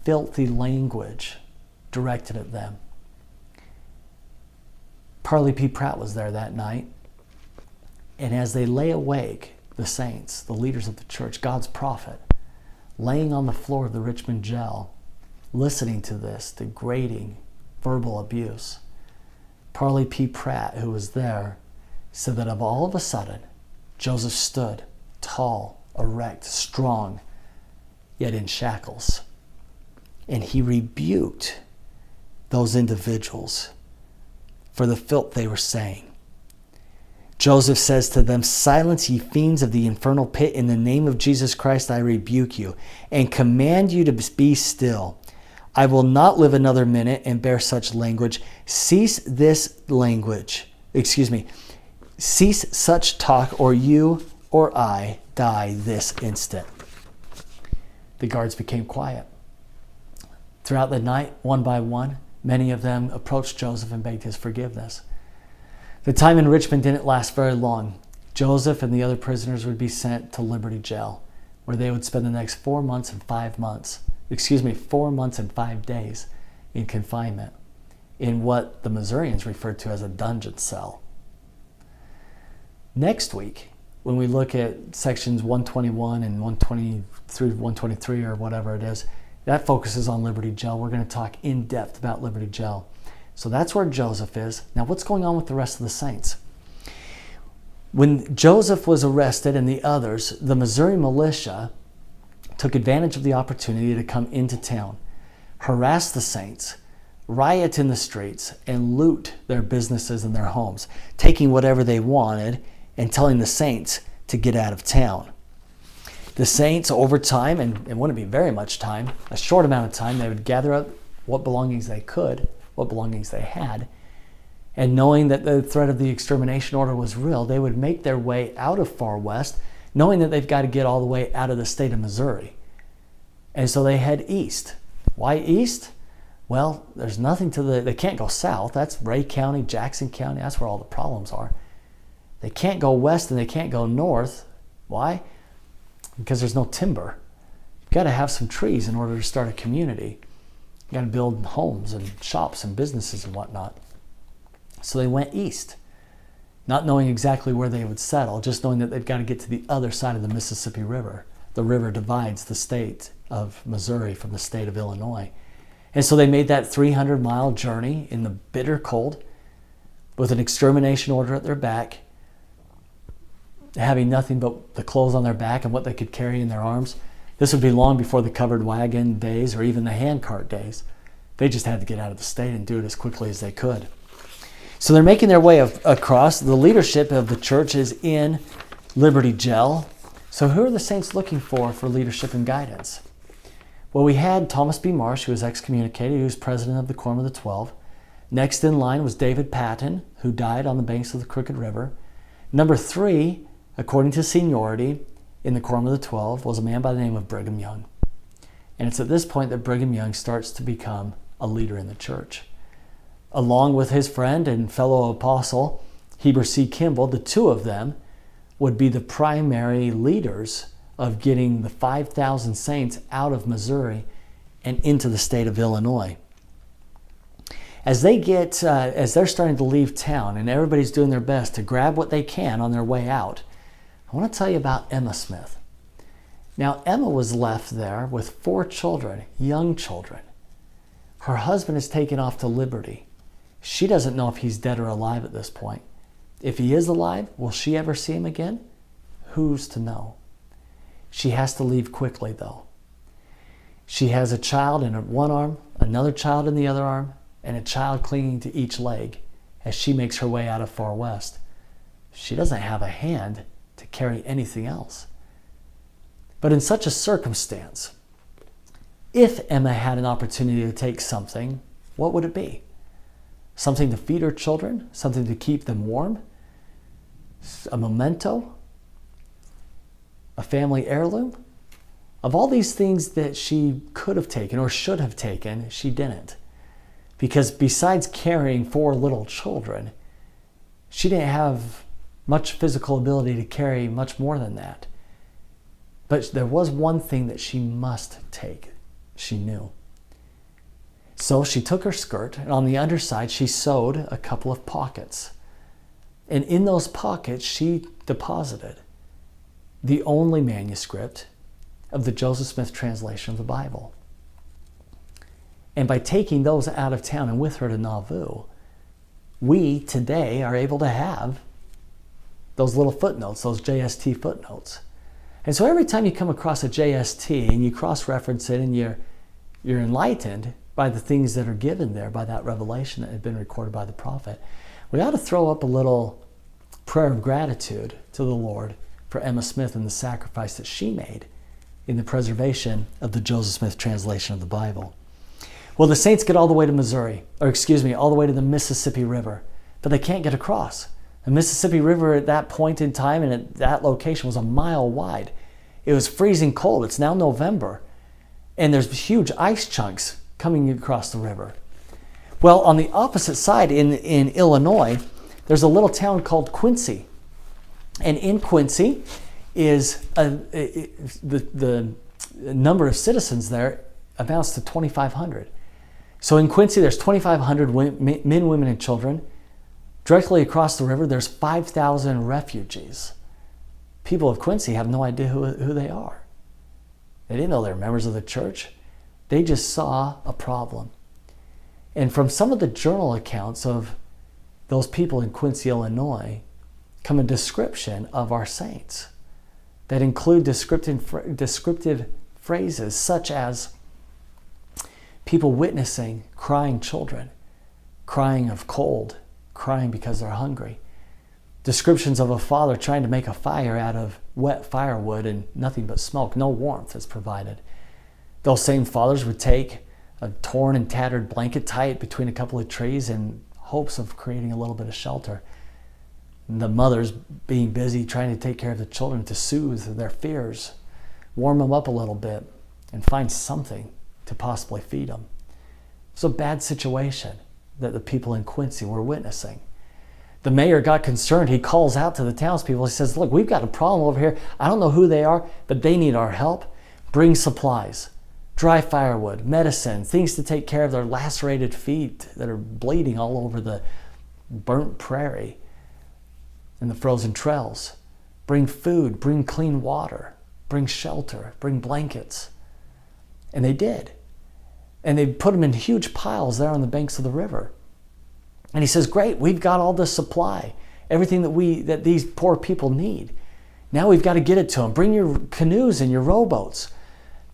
filthy language directed at them. Parley P. Pratt was there that night, and as they lay awake, the saints, the leaders of the church, God's prophet, laying on the floor of the Richmond jail, listening to this degrading verbal abuse, Parley P. Pratt, who was there, said that all of a sudden, Joseph stood tall, erect, strong, yet in shackles. And he rebuked those individuals for the filth they were saying. Joseph says to them, "Silence, ye fiends of the infernal pit. In the name of Jesus Christ, I rebuke you and command you to be still. I will not live another minute and bear such language. Cease such talk, or you or I die this instant." The guards became quiet. Throughout the night, one by one, many of them approached Joseph and begged his forgiveness. The time in Richmond didn't last very long. Joseph and the other prisoners would be sent to Liberty Jail, where they would spend the next 4 months and 5 days in confinement, in what the Missourians referred to as a dungeon cell. Next week, when we look at sections 121 and 120 through 123 or whatever it is, that focuses on Liberty Jail. We're going to talk in depth about Liberty Jail. So that's where Joseph is. Now, what's going on with the rest of the saints? When Joseph was arrested and the others, the Missouri militia took advantage of the opportunity to come into town, harass the saints, riot in the streets, and loot their businesses and their homes, taking whatever they wanted and telling the saints to get out of town. The saints, over time, and it wouldn't be very much time, a short amount of time, they would gather up what belongings they could, what belongings they had, and knowing that the threat of the Extermination Order was real, they would make their way out of Far West, knowing that they've got to get all the way out of the state of Missouri. And so they head east. Why east? Well, there's nothing they can't go south. That's Ray County, Jackson County. That's where all the problems are. They can't go west and they can't go north. Why? Because there's no timber. You've got to have some trees in order to start a community. You've got to build homes and shops and businesses and whatnot. So they went east, not knowing exactly where they would settle, just knowing that they've got to get to the other side of the Mississippi River. The river divides the state of Missouri from the state of Illinois. And so they made that 300-mile journey in the bitter cold with an extermination order at their back, having nothing but the clothes on their back and what they could carry in their arms. This would be long before the covered wagon days or even the handcart days. They just had to get out of the state and do it as quickly as they could. So they're making their way across. The leadership of the church is in Liberty Jail. So who are the saints looking for leadership and guidance? Well, we had Thomas B. Marsh, who was excommunicated. He was president of the Quorum of the 12. Next in line was David Patton, who died on the banks of the Crooked River. Number 3, according to seniority in the Quorum of the 12, was a man by the name of Brigham Young. And it's at this point that Brigham Young starts to become a leader in the church. Along with his friend and fellow apostle, Heber C. Kimball, the two of them would be the primary leaders of getting the 5,000 saints out of Missouri and into the state of Illinois. As they're starting to leave town and everybody's doing their best to grab what they can on their way out, I want to tell you about Emma Smith. Now, Emma was left there with 4 children, young children. Her husband is taken off to Liberty. She doesn't know if he's dead or alive at this point. If he is alive, will she ever see him again? Who's to know? She has to leave quickly, though. She has a child in one arm, another child in the other arm, and a child clinging to each leg as she makes her way out of Far West. She doesn't have a hand to carry anything else. But in such a circumstance, if Emma had an opportunity to take something, what would it be? Something to feed her children? Something to keep them warm? A memento? A family heirloom? Of all these things that she could have taken or should have taken, she didn't. Because besides carrying 4 little children, she didn't have much physical ability to carry much more than that. But there was one thing that she must take. She knew. So she took her skirt, and on the underside she sewed a couple of pockets. And in those pockets she deposited the only manuscript of the Joseph Smith translation of the Bible. And by taking those out of town and with her to Nauvoo, we today are able to have those little footnotes, those JST footnotes. And so every time you come across a JST and you cross-reference it and you're enlightened by the things that are given there, by that revelation that had been recorded by the prophet, we ought to throw up a little prayer of gratitude to the Lord for Emma Smith and the sacrifice that she made in the preservation of the Joseph Smith translation of the Bible. Well, the saints get all the way to all the way to the Mississippi River, but they can't get across. The Mississippi River at that point in time and at that location was a mile wide. It was freezing cold. It's now November, and there's huge ice chunks coming across the river. Well, on the opposite side in Illinois, there's a little town called Quincy. And in Quincy is the number of citizens there amounts to 2,500. So in Quincy, there's 2,500 men, women, and children. Directly across the river, there's 5,000 refugees. People of Quincy have no idea who they are. They didn't know they were members of the church. They just saw a problem. And from some of the journal accounts of those people in Quincy, Illinois, come a description of our saints that include descriptive phrases such as people witnessing crying children, crying of cold, crying because they're hungry. Descriptions of a father trying to make a fire out of wet firewood and nothing but smoke. No warmth is provided. Those same fathers would take a torn and tattered blanket, tie it between a couple of trees in hopes of creating a little bit of shelter. And the mothers being busy trying to take care of the children to soothe their fears, warm them up a little bit, and find something to possibly feed them. It's a bad situation that the people in Quincy were witnessing. The mayor got concerned. He calls out to the townspeople. He says, look, we've got a problem over here. I don't know who they are, but they need our help. Bring supplies, dry firewood, medicine, things to take care of their lacerated feet that are bleeding all over the burnt prairie and the frozen trails. Bring food, bring clean water, bring shelter, bring blankets. And they did. And they put them in huge piles there on the banks of the river. And he says, great, we've got all this supply, everything that these poor people need. Now we've got to get it to them. Bring your canoes and your rowboats.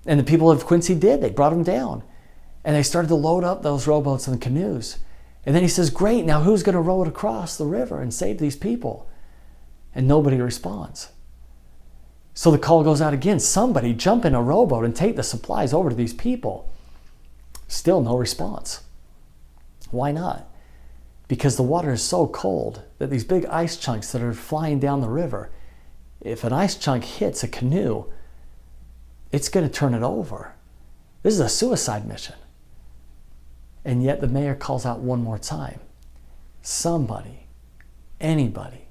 And the people of Quincy did. They brought them down. And they started to load up those rowboats and canoes. And then he says, great, now who's going to row it across the river and save these people? And nobody responds. So the call goes out again. Somebody jump in a rowboat and take the supplies over to these people. Still no response. Why not? Because the water is so cold that these big ice chunks that are flying down the river, if an ice chunk hits a canoe, it's going to turn it over. This is a suicide mission. And yet the mayor calls out one more time. Somebody, anybody,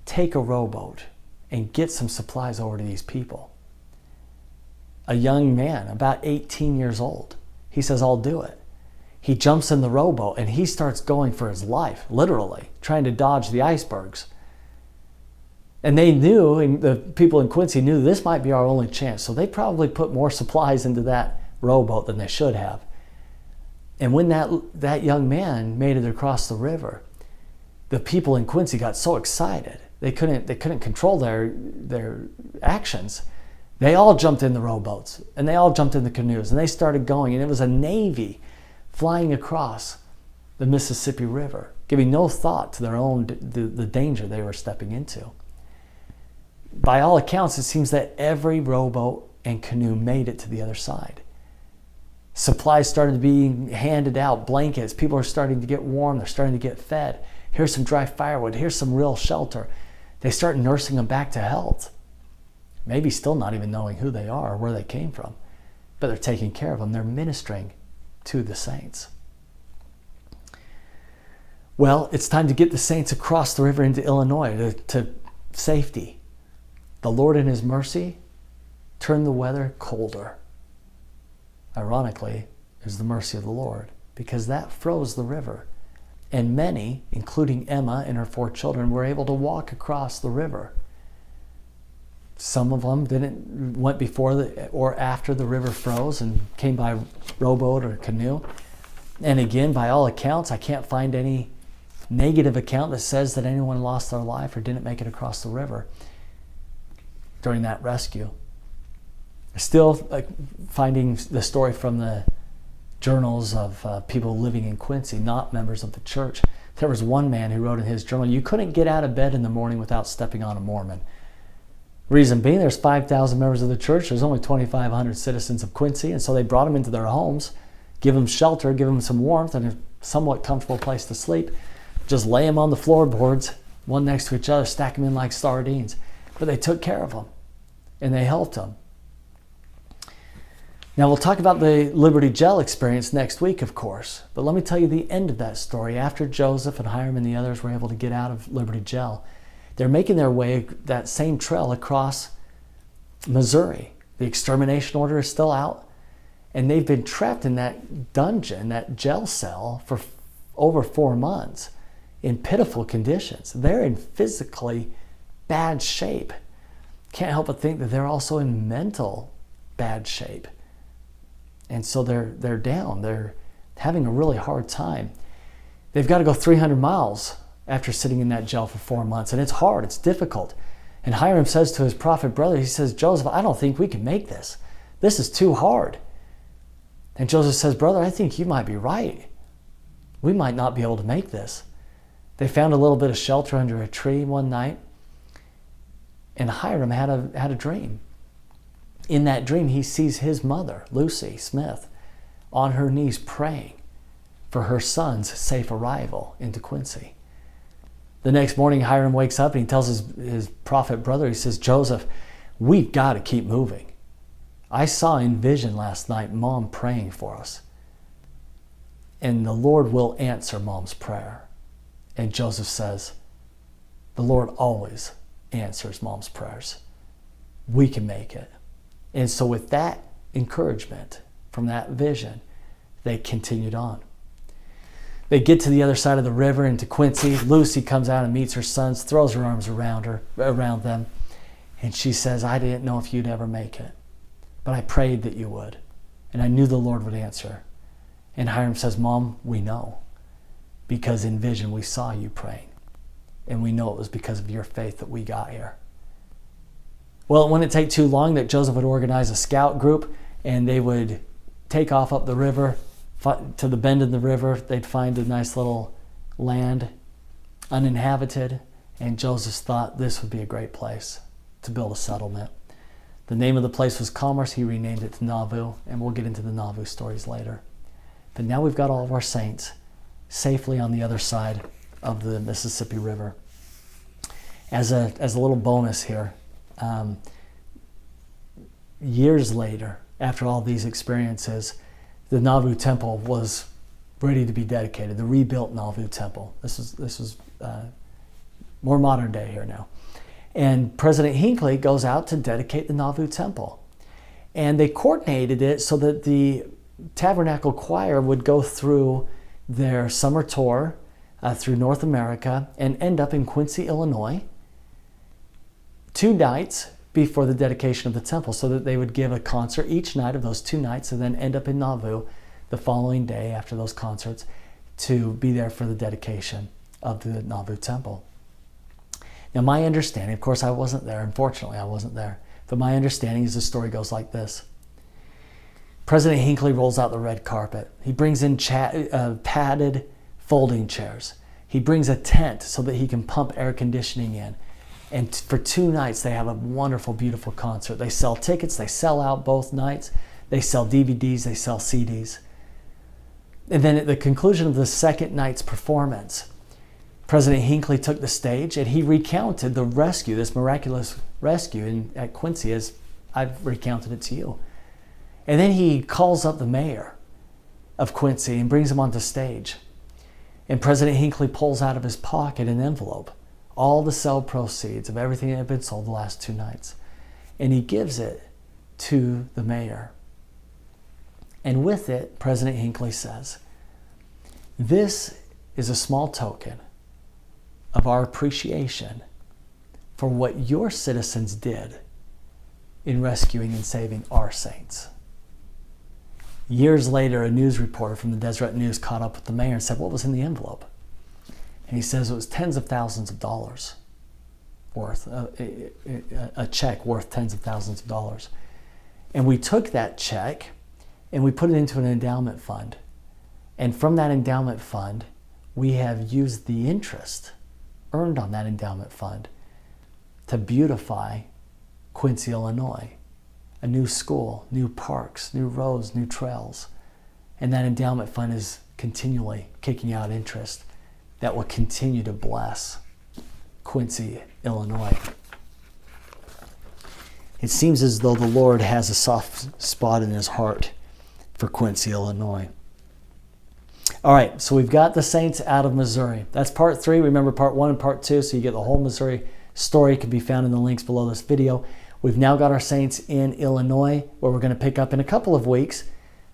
take a rowboat and get some supplies over to these people. A young man, about 18 years old, he says, I'll do it. He jumps in the rowboat and he starts going for his life, literally, trying to dodge the icebergs. And they knew, and the people in Quincy knew, this might be our only chance. So they probably put more supplies into that rowboat than they should have. And when that young man made it across the river, the people in Quincy got so excited. They couldn't control their actions. They all jumped in the rowboats and they all jumped in the canoes and they started going. And it was a navy flying across the Mississippi River, giving no thought to the danger they were stepping into. By all accounts, it seems that every rowboat and canoe made it to the other side. Supplies started being handed out, blankets. People are starting to get warm. They're starting to get fed. Here's some dry firewood. Here's some real shelter. They start nursing them back to health. Maybe still not even knowing who they are or where they came from, but they're taking care of them. They're ministering to the saints. Well, it's time to get the saints across the river into Illinois to safety. The Lord in his mercy turned the weather colder. Ironically, it was the mercy of the Lord, because that froze the river. And many, including Emma and her 4 children, were able to walk across the river. Some of them went before or after the river froze and came by rowboat or canoe. And again, by all accounts, I can't find any negative account that says that anyone lost their life or didn't make it across the river during that rescue. Still finding the story from the journals of people living in Quincy, not members of the church, There was one man who wrote in his journal, you couldn't get out of bed in the morning without stepping on a Mormon. Reason being, there's 5,000 members of the church. There's only 2,500 citizens of Quincy, and so they brought them into their homes, give them shelter, give them some warmth, and a somewhat comfortable place to sleep. Just lay them on the floorboards, one next to each other, stack them in like sardines. But they took care of them, and they helped them. Now, we'll talk about the Liberty Jail experience next week, of course. But let me tell you the end of that story. After Joseph and Hiram and the others were able to get out of Liberty Jail, they're making their way that same trail across Missouri. The Extermination Order is still out, and they've been trapped in that dungeon, that jail cell, for over 4 months in pitiful conditions. They're in physically bad shape. Can't help but think that they're also in mental bad shape. And so they're down. They're having a really hard time. They've got to go 300 miles after sitting in that jail for 4 months. And it's hard. It's difficult. And Hiram says to his prophet brother, he says, Joseph, I don't think we can make this. This is too hard. And Joseph says, brother, I think you might be right. We might not be able to make this. They found a little bit of shelter under a tree one night. And Hiram had a dream. In that dream, he sees his mother, Lucy Smith, on her knees praying for her son's safe arrival into Quincy. The next morning, Hiram wakes up and he tells his prophet brother, he says, Joseph, we've got to keep moving. I saw in vision last night Mom praying for us. And the Lord will answer Mom's prayer. And Joseph says, the Lord always answers Mom's prayers. We can make it. And so with that encouragement from that vision, they continued on. They get to the other side of the river into Quincy. Lucy comes out and meets her sons, throws her arms around them. And she says, I didn't know if you'd ever make it, but I prayed that you would. And I knew the Lord would answer. And Hiram says, Mom, we know, because in vision we saw you praying. And we know it was because of your faith that we got here. Well, it wouldn't take too long that Joseph would organize a scout group, and they would take off up the river to the bend in the river. They'd find a nice little land, uninhabited, and Joseph thought this would be a great place to build a settlement. The name of the place was Commerce. He renamed it to Nauvoo, and we'll get into the Nauvoo stories later. But now we've got all of our saints safely on the other side of the Mississippi River. As a little bonus here, years later, after all these experiences, the Nauvoo Temple was ready to be dedicated. The rebuilt Nauvoo Temple. This was more modern day here now. And President Hinckley goes out to dedicate the Nauvoo Temple. And they coordinated it so that the Tabernacle Choir would go through their summer tour through North America and end up in Quincy, Illinois, 2 nights before the dedication of the temple, so that they would give a concert each night of those 2 nights and then end up in Nauvoo the following day after those concerts to be there for the dedication of the Nauvoo Temple. Now, my understanding, of course I wasn't there, unfortunately I wasn't there, but my understanding is the story goes like this. President Hinckley rolls out the red carpet. He brings in padded folding chairs. He brings a tent so that he can pump air conditioning in. And for 2 nights, they have a wonderful, beautiful concert. They sell tickets. They sell out both nights. They sell DVDs. They sell CDs. And then at the conclusion of the second night's performance, President Hinckley took the stage and he recounted the rescue, this miraculous rescue at Quincy, as I've recounted it to you. And then he calls up the mayor of Quincy and brings him onto stage. And President Hinckley pulls out of his pocket an envelope, all the sale proceeds of everything that had been sold the last 2 nights. And he gives it to the mayor. And with it, President Hinckley says, this is a small token of our appreciation for what your citizens did in rescuing and saving our saints. Years later, a news reporter from the Deseret News caught up with the mayor and said, what was in the envelope? And he says it was tens of thousands of dollars worth, a check worth tens of thousands of dollars. And we took that check and we put it into an endowment fund. And from that endowment fund, we have used the interest earned on that endowment fund to beautify Quincy, Illinois. A new school, new parks, new roads, new trails. And that endowment fund is continually kicking out interest that will continue to bless Quincy, Illinois. It seems as though the Lord has a soft spot in his heart for Quincy, Illinois. All right, so we've got the saints out of Missouri. That's part 3. Remember part 1 and part 2, so you get the whole Missouri story. It can be found in the links below this video. We've now got our saints in Illinois, where we're going to pick up in a couple of weeks.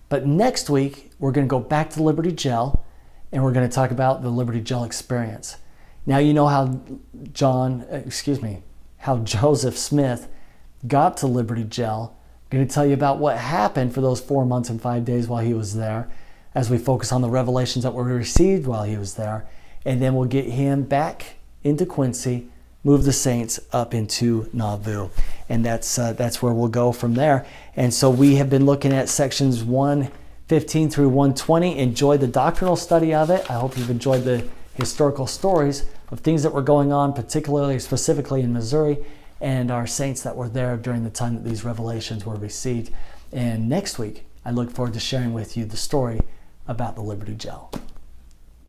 But next week, we're going to go back to Liberty Jail, and we're going to talk about the Liberty Jail experience. Now you know how Joseph Smith got to Liberty Jail. I'm going to tell you about what happened for those 4 months and 5 days while he was there, as we focus on the revelations that were received while he was there. And then we'll get him back into Quincy, move the saints up into Nauvoo. And that's where we'll go from there. And so we have been looking at sections 115 through 120. Enjoy the doctrinal study of it. I hope you've enjoyed the historical stories of things that were going on, specifically in Missouri, and our saints that were there during the time that these revelations were received. And next week, I look forward to sharing with you the story about the Liberty Jail.